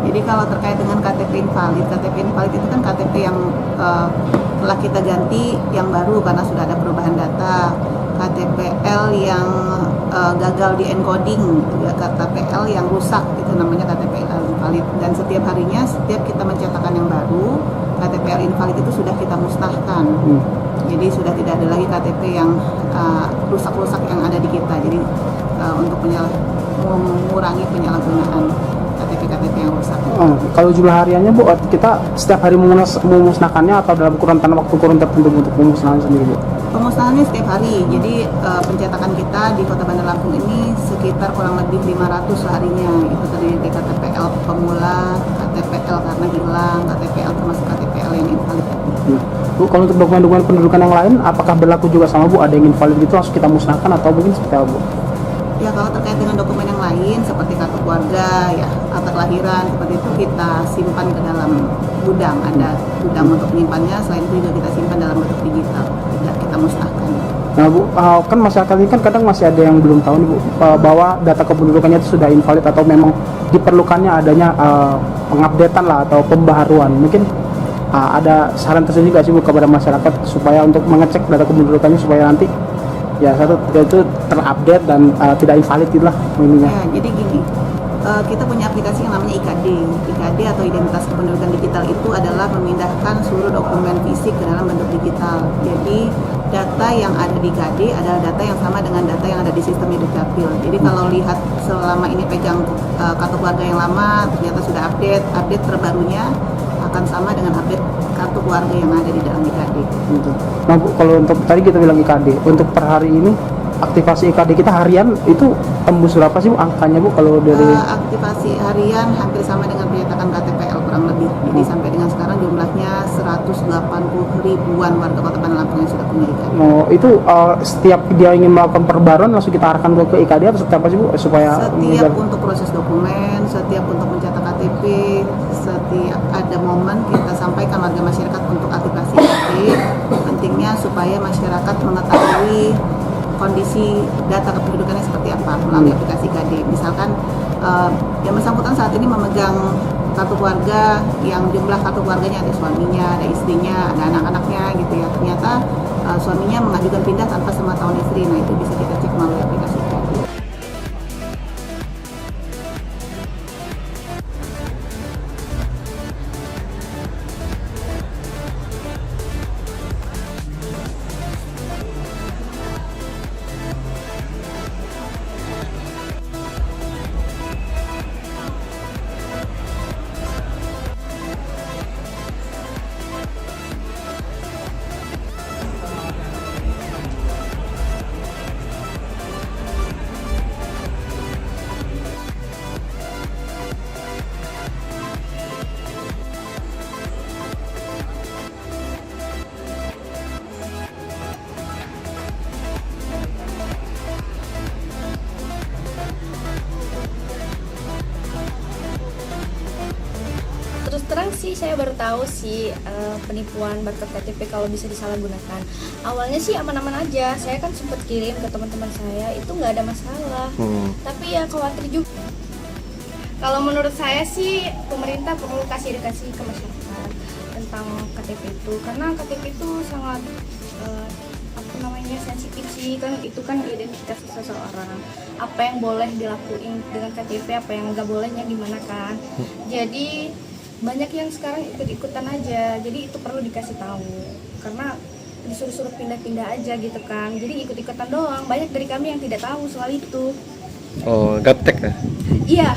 Jadi kalau terkait dengan KTP invalid itu kan KTP yang telah kita ganti yang baru karena sudah ada perubahan data. KTPL yang gagal di encoding, KTPL yang rusak, itu namanya KTPL invalid. Dan setiap harinya, setiap kita mencetakkan yang baru, KTPL invalid itu sudah kita musnahkan. Jadi sudah tidak ada lagi KTP yang rusak-rusak yang ada di kita. Jadi untuk mengurangi penyalahgunaan KTP yang rusak. Kalau jumlah hariannya Bu, kita setiap hari memusnahkannya atau dalam waktu kurun tertentu untuk pemusnahan sendiri Bu? Pemusnahannya setiap hari. Jadi pencetakan kita di Kota Bandar Lampung ini sekitar kurang lebih 500 seharinya. Itu terdiri dari KTPL pemula, KTPL karena hilang, KTPL termasuk KTPL yang invalid. Bu, kalau untuk dokumen-dokumen pendudukan yang lain, apakah berlaku juga sama Bu? Ada yang invalid itu langsung kita musnahkan atau mungkin seperti apa Bu? Ya, kalau terkait dengan dokumen yang lain seperti kartu keluarga, ya akta kelahiran, seperti itu kita simpan ke dalam gudang. Ada gudang untuk menyimpannya. Selain itu juga kita simpan dalam bentuk digital, tidak kita musnahkan. Nah Bu, kan masyarakat ini kan kadang masih ada yang belum tahu nih Bu, bahwa data kependudukannya itu sudah invalid atau memang diperlukannya adanya pengupdatean lah atau pembaharuan. Mungkin ada saran tersendiri nggak sih Bu kepada masyarakat supaya untuk mengecek data kependudukannya supaya nanti ya satu itu terupdate dan tidak invalid itulah ininya. Ya, jadi gini, kita punya aplikasi yang namanya IKD atau Identitas Kependudukan Digital. Itu adalah memindahkan seluruh dokumen fisik ke dalam bentuk digital. Jadi data yang ada di IKD adalah data yang sama dengan data yang ada di sistem Dukcapil. Jadi kalau lihat selama ini pegang kartu keluarga yang lama, ternyata sudah update terbarunya akan sama dengan update kartu keluarga yang ada di dalam IKD. Nah Bu, kalau untuk tadi kita bilang IKD, untuk per hari ini aktivasi IKD kita harian itu tembus berapa sih Bu angkanya Bu kalau dari aktivasi harian hampir sama dengan penyetakan KTPL kurang lebih. Jadi sampai dengan sekarang jumlahnya 180 ribuan warga Kota Bandar Lampung yang sudah punya IKD. Itu setiap dia ingin melakukan perbaruan langsung kita arahkan ke IKD atau seperti apa sih Bu supaya setiap untuk proses dokumen, setiap untuk mencetak KTP, setiap ada momen kita sampaikan warga masyarakat untuk aktivasi IKD. Pentingnya supaya masyarakat mengetahui kondisi data kependudukannya seperti apa melalui aplikasi IKD. Misalkan yang bersangkutan saat ini memegang kartu keluarga yang jumlah kartu keluarganya ada suaminya, ada istrinya, ada anak-anaknya gitu ya. Ternyata suaminya mengajukan pindah tanpa sepengetahuan istri. Nah, itu bisa kita cek melalui aplikasi IKD. terang sih saya baru tahu sih penipuan barcode KTP kalau bisa disalahgunakan. Awalnya sih aman-aman aja, saya kan sempat kirim ke teman-teman saya, itu nggak ada masalah. Tapi ya khawatir juga. Kalau menurut saya sih pemerintah perlu kasih edukasi ke masyarakat tentang KTP itu, karena KTP itu sangat sensitif sih, kan itu kan identitas seseorang, apa yang boleh dilakuin dengan KTP, apa yang nggak bolehnya gimana kan. Jadi banyak yang sekarang ikut-ikutan aja, jadi itu perlu dikasih tahu, karena disuruh-suruh pindah-pindah aja gitu kan, jadi ikut-ikutan doang. Banyak dari kami yang tidak tahu soal itu. Oh, gaptek ya? Iya,